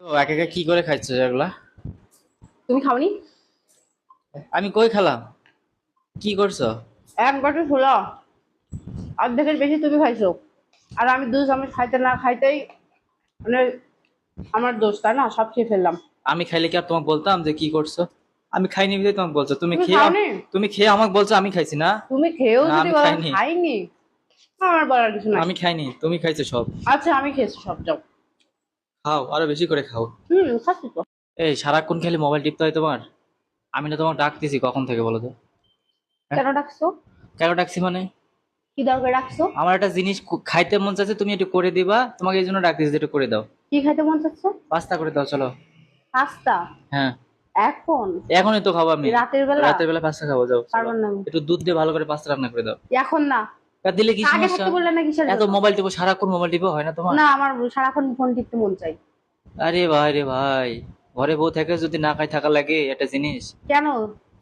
ও একা একা কি করে খাচ্ছ এগুলা? তুমি খাওনি? আমি কই খেলাম? কি করছো? এক বাটি ছোলা অর্ধেকের বেশি তুমি খাইছো। আর আমি 2 চামচ খাইতে না খাইতেই মানে আমার দোষ, তাই না? সব খেয়ে ফেললাম। আমি খাইলে কি আর তোমাকে বলতাম যে কি করছো? আমি খাইনি বলে তোমাকে বলছো, তুমি খাওনি? তুমি খেয়ে আমাকে বলছো আমি খাইছি না। তুমি খেয়েও না যদি আমি বলো খাইনি। খাইনি, আমার বলার কিছু নাই। আমি খাইনি, তুমি খাইছো সব। আচ্ছা, আমি খেয়েছি সব, যাও। খাও, আরো বেশি করে খাও। খাচ্ছি তো। এই সারাক্ষণ খালি মোবাইল টিপতে হয় তোমার? আমি না তোমাকে ডাকতেছি কখন থেকে, বলো তো? হ্যাঁ? কেন ডাকছো? কেন ডাকছি মানে? কি দরকার ডাকছো? আমার একটা জিনিস খাইতে মন চাচ্ছে, তুমি একটু করে দিবা, তোমাকে এই জন্য ডাকতেছি যে একটু করে দাও। কি খাইতে মন চাচ্ছে? পাস্তা করে দাও, চলো। পাস্তা? হ্যাঁ। এখন? এখনই তো খাবো আমি। রাতের বেলা? রাতের বেলা পাস্তা খাবো, যাও চলো। পারবো না আমি। একটু দুধ দিয়ে ভালো করে পাস্তা রান্না করে দাও। এখন না। তা দিলে কি আগে সমস্যা? থাকতে বললে না কিসের এত জন্য? মোবাইল টিপো, সারাক্ষণ মোবাইল টিপো, হয় না তোমার? না, আমার সারাক্ষণ ফোন টিপতে মন চাই। আরে ভাই রে ভাই, ঘরে বউ থেকে যদি না খাই থাকা লাগে একটা জিনিস। কেন?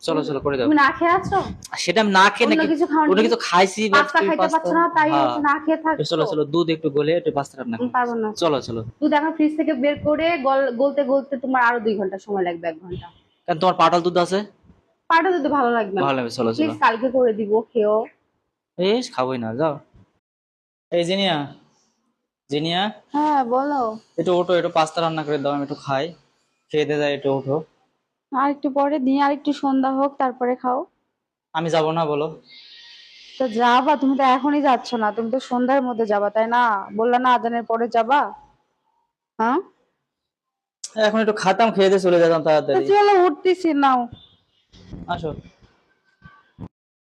চলো চলো করে দাও। তুমি না খেয়ে আছো? আর সেটা আমি না খেয়ে অন্য নাকি? কিছু খাওনি? ওটা কিছু খাইছি, বাট পাস্তা তুমি খাইতে পাস্তা। পারছো না তাই হ্যাঁ। হচ্ছে না খেয়ে চলো থাকছো? চলো, দুধ একটু গলে একটু পাস্তা রান্না করো। পারবো না। চলো চলো। দুধ এখন ফ্রিজ থেকে বের করে গলতে গলতে তোমার আরো 2 ঘন্টা সময় লাগবে, 1 ঘন্টা। কারণ তোমার পাটাল দুধ আছে। পাটা যদি ভালো লাগবে না। ভালো লাগবে, চলো প্লিজ চলো। কালকে করে দিব, খেও। বেশ খাবোই না, যাও। এই জিনিয়া, জিনিয়া, হ্যাঁ, বলো। একটু ওঠো, একটু পাস্তা রান্না করে দাও, আমি একটু খাই। খেয়ে দিয়ে যাই, একটু ওঠো। আর একটু পরে দিয়ে আর একটু সন্ধ্যা হোক তারপরে খাও। আমি যাবো না, বলো। তো যাবা? তুমি তো এখনই যাচ্ছ না, তুমি তো সন্ধ্যার মধ্যে যাবা, তাই না? বললা না আজানের পরে যাবা। হ্যাঁ। এখন একটু খাতাম, খেয়ে দিয়ে চলে যেতাম তো তাড়াতাড়ি। চলো, উঠতেছি নাও। আসো।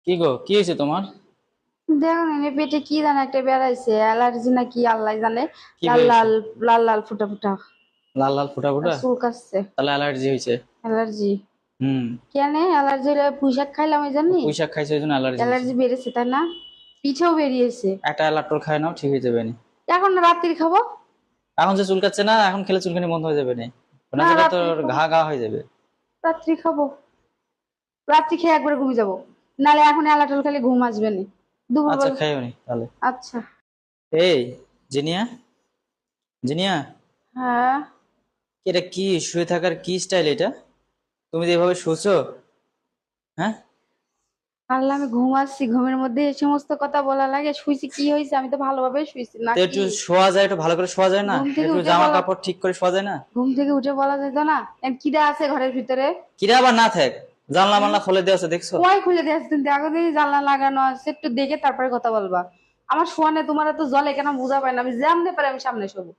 কি গো, কি হয়েছে তোমার? দেখো না, এই পেটে কি জানে একটা বেড়াইছে, অ্যালার্জি না কি আল্লাহ জানে। কি লাল বেরিয়েছে? লাল, লাল লাল ফুটা ফুটা। লাল লাল ফুটা আর ফুটা? চুলকাচ্ছে। তাহলে অ্যালার্জি হয়েছে। অ্যালার্জি? হুম। কেন অ্যালার্জি হলে? পুঁইশাক খাইলাম ওই জন্যই পুঁই শাক খাইছে, ওই জন্য অ্যালার্জি হয়েছে। অ্যালার্জি বেড়েছে, তাই না? পিছেও বেরিয়েছে। একটা অ্যালার্টোল খাই নাও, ঠিক হয়ে যাবে নি। এখন না, রাত্রি খাবো। এখন যে চুলকাচ্ছে না, এখন খেলে চুলকানি বন্ধ হয়ে যাবে নি। না না, সেটা তো রাত্রি খাবো। ঘা ঘা হয়ে যাবে। রাত্রি খাবো। রাত্রি খেয়ে একবারে ঘুমিয়ে যাবো। নালে এখন অ্যালাটল খেলে ঘুম আসবে না। আচ্ছা, দুপুরবেলা। খাইও নি তাহলে। আচ্ছা। এই জিনিয়া, জিনিয়া, হ্যাঁ। এটা কি শুয়ে থাকার কি স্টাইল এটা? তুমি যে এভাবে শুছো? হ্যাঁ। আল্লাহ, আমি ঘুমাচ্ছি, ঘুমের মধ্যে এই সমস্ত কথা বলা লাগে? শুইছি কি হয়েছে? আমি তো ভালোভাবে শুইছি তো একটু নাকি? শোয়া যায়, একটু ভালো করে শোয়া যায় না? ঘুম থেকে একটু উঠে জামা বলা কাপড় ঠিক করে শোয়া যায় না? ঘুম থেকে উঠে বলা যেত না? কিরা আছে ঘরের ভিতরে? কিরা আবার না থাক, জানলা মানলা খুলে দেওয়া আছে, দেখছো? কয় খুলে দিয়ে আসছেন? দেখো দেখি, জানলা লাগানো আছে, একটু দেখে তারপরে কথা বলবা। আমার শোয়ানে তোমার তো জলে কেন বুঝা পায় না? আমি জানতে পারি আমি সামনে শোবো।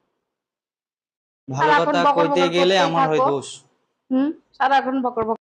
ভালো সারাক্ষণ কথা বকর কইতে বকর গেলে করতেই আমার হয় থাকো। দোষ। সারাক্ষণ বকর বকর